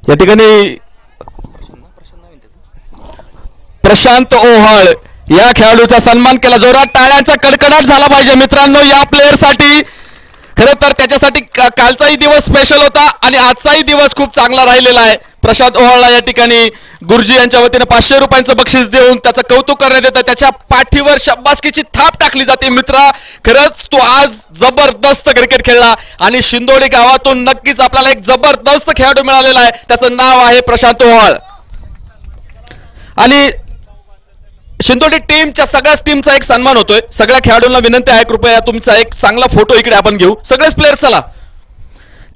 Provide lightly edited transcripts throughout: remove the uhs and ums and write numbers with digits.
या ठिकाणी प्रशांत ओहळ या खेळाडूचा सन्मान केला. जोरात टाळ्यांचा कडकडाट झाला पाहिजे मित्रांनो या प्लेअरसाठी. खरं तर त्याच्यासाठी कालचाही दिवस स्पेशल होता आणि आजचाही दिवस खूप चांगला राहिलेला आहे. प्रशांत ओहळला या ठिकाणी गुरुजी यांच्या वतीने 500 रुपयांचं बक्षीस देऊन त्याचं कौतुक करण्यात येतं. त्याच्या पाठीवर शाबासकीची थाप टाकली जाते. मित्रा, खरंच तू आज जबरदस्त क्रिकेट खेळला आणि शिंदोडी गावातून नक्कीच आपल्याला एक जबरदस्त खेळाडू मिळालेला आहे. त्याचं नाव आहे प्रशांत ओहळ. आणि शिंदोडी टीमच्या सगळ्याच टीमचा एक सन्मान होतोय. सगळ्या खेळाडूंना विनंती आहे कृपया तुमचा एक चांगला फोटो इकडे आपण घेऊ. सगळेच प्लेयर चला.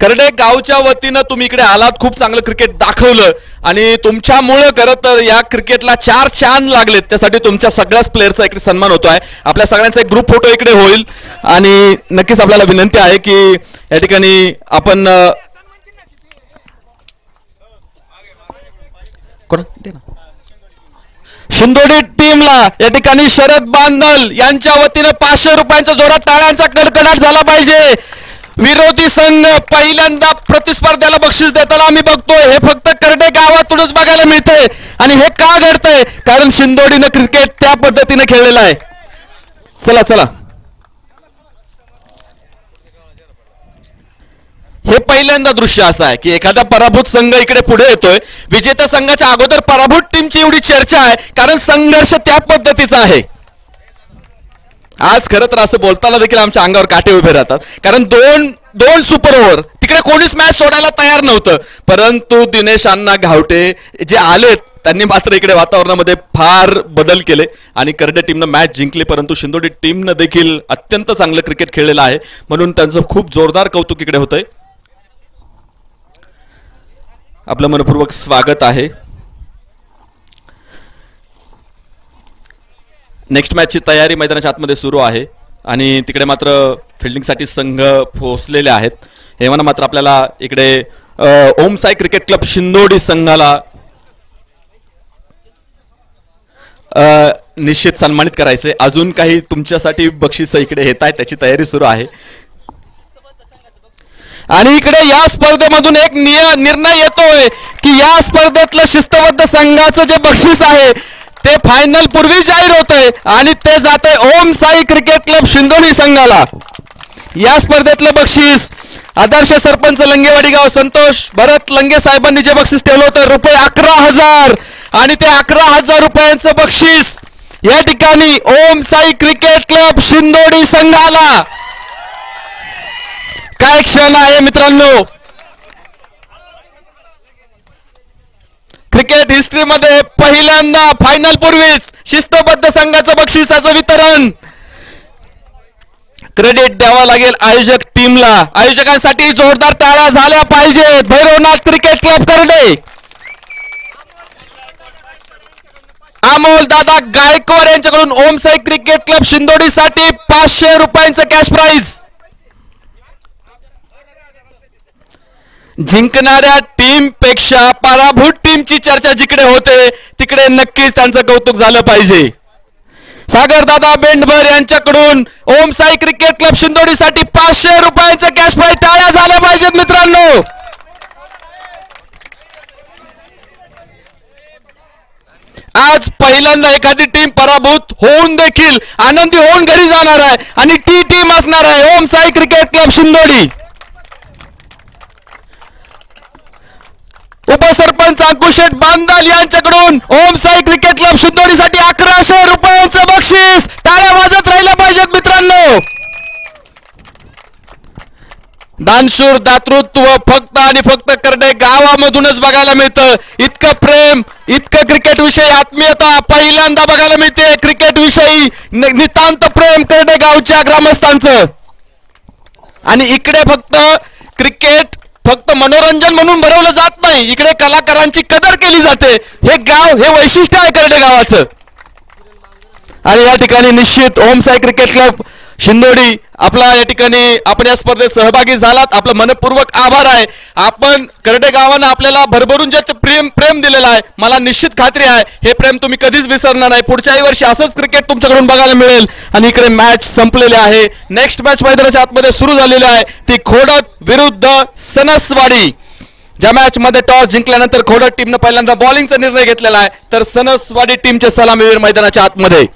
करडे गावच्या वतीनं तुम्ही इकडे आलात, खूप चांगलं क्रिकेट दाखवलं आणि तुमच्यामुळे खरं तर या क्रिकेटला 4 चांद लागलेत. त्यासाठी तुमच्या सगळ्याच प्लेयरचा इकडे सन्मान होतोय. आपल्या सगळ्यांचा एक ग्रुप फोटो इकडे होईल आणि नक्कीच आपल्याला विनंती आहे की या ठिकाणी आपण कोण दे ना शिंदोडी टीमला या ठिकाणी शरद बांदल यांच्या वतीने 500 रुपयांचा जोरात टाळ्यांचा कडकडाट झाला पाहिजे. विरोधी संघ पहिल्यांदा प्रतिस्पर्ध्याला बक्षीस देताना आम्ही बघतोय. हे फक्त करडे गावातूनच बघायला मिळतंय आणि हे का घडतंय? कारण शिंदोडीनं क्रिकेट त्या पद्धतीने खेळलेलं आहे. चला चला, हे पहिल्यांदा दृश्य असं आहे की एखादा पराभूत संघ इकडे पुढे येतोय. विजेत्या संघाच्या अगोदर पराभूत टीमची एवढी चर्चा आहे कारण संघर्ष त्या पद्धतीचा आहे. आज खरं तर असं बोलताना देखील आमच्या अंगावर काटे उभे राहतात कारण दोन सुपर ओव्हर तिकडे कोणीच मॅच सोडायला तयार नव्हतं. परंतु दिनेश अण्णा घावटे जे आलेत त्यांनी मात्र इकडे वातावरणामध्ये फार बदल केले आणि करडे टीमनं मॅच जिंकली. परंतु शिंदोडी टीमनं देखील अत्यंत चांगलं क्रिकेट खेळलेलं आहे म्हणून त्यांचं खूप जोरदार कौतुक इकडे होतंय. आपलं मनपूर्वक स्वागत आहे. नेक्स्ट मॅचची तयारी मैदानाच्या आतमध्ये सुरू आहे आणि तिकडे मात्र फिल्डिंगसाठी संघ पोहोचलेले आहेत. हेवाना मात्र आपल्याला इकडे ओम साई क्रिकेट क्लब शिंदोडी संघाला निश्चित सन्मानित करायचे. अजून काही तुमच्यासाठी बक्षीस इकडे येत आहेत, त्याची तयारी सुरू आहे. आणि इकडे या स्पर्धेमधून एक निर्णय येतोय की या स्पर्धेतलं शिस्तबद्ध संघाचं जे बक्षीस आहे ते फायनल पूर्वी जाहीर होतंय आणि ते जाते ओम साई क्रिकेट क्लब शिंदोडी संघाला. या स्पर्धेतलं बक्षीस आदर्श सरपंच लंगेवाडी गाव संतोष भरत लंगे साहेबांनी जे बक्षीस ठेवलं होतं रुपये 11,000 आणि ते 11,000 रुपयांचं बक्षीस या ठिकाणी ओम साई क्रिकेट क्लब शिंदोडी संघाला. काय क्षण आहे मित्रांनो. क्रिकेट हिस्ट्रीमध्ये पहिल्यांदा फायनल पूर्वीच शिस्तबद्ध संघाचं बक्षिसाचं वितरण. क्रेडिट द्यावा लागेल आयोजक टीमला. आयोजकांसाठी जोरदार टाळ्या झाल्या पाहिजेत. भैरवनाथ क्रिकेट क्लब करडे, अमोल दादा गायकवाड यांच्याकडून ओम साई क्रिकेट क्लब शिंदोडीसाठी 500 रुपयांचं कॅश प्राइज. जिंकणाऱ्या टीम पेक्षा पराभूत टीमची चर्चा जिकडे होते तिकडे नक्कीच त्यांचं कौतुक झालं पाहिजे. सागर दादा बेंडभर यांच्याकडून ओम साई क्रिकेट क्लब शिंदोडीसाठी 500 रुपयांचं कॅश प्राइज. टाळ्या झाल्या पाहिजेत मित्रांनो. आज पहिल्यांदा एखादी टीम पराभूत होऊन देखील आनंदी होऊन घरी जाणार आहे आणि ती टीम असणार आहे ओम साई क्रिकेट क्लब शिंदोडी. उपसरपंच अंकुशेठ बांदल यांच्याकडून ओम साई क्रिकेट क्लब शिंदोडीसाठी 1100 रुपयांचं बक्षीस. टाळ्या वाजत राहिल्या पाहिजेत मित्रांनो. दानशूर दातृत्व फक्त आणि फक्त करडे गावामधूनच बघायला मिळतं. इतकं प्रेम, इतकं क्रिकेट विषयी आत्मीयता पहिल्यांदा बघायला मिळते. क्रिकेट विषयी नितांत प्रेम करडे गावच्या ग्रामस्थांचं. आणि इकडे फक्त क्रिकेट फक्त मनोरंजन म्हणून भरवलं जात नाही, इकडे कलाकारांची कदर केली जाते. हे गाव, हे वैशिष्ट्य आहे करडे गावाचं. आणि या ठिकाणी निश्चित ओम साई क्रिकेट क्लब शिंदोडी आपला या ठिकाणी आपण या स्पर्धेत सहभागी झालात, आपलं मनपूर्वक आभार आहे. आपण करडे गावानं आपल्याला भरभरून जे प्रेम दिलेलं आहे, मला निश्चित खात्री आहे हे प्रेम तुम्ही कधीच विसरणार नाही. पुढच्याही वर्षी असंच क्रिकेट तुमच्याकडून बघायला मिळेल. आणि इकडे मॅच संपलेली आहे. नेक्स्ट मॅच मैदानाच्या आतमध्ये सुरू झालेली आहे, ती खोडद विरुद्ध सणसवाडी. ज्या मॅच मध्ये टॉस जिंकल्यानंतर खोडद टीमनं पहिल्यांदा बॉलिंगचा निर्णय घेतलेला आहे, तर सणसवाडी टीमचे सलामीवीर मैदानाच्या आतमध्ये.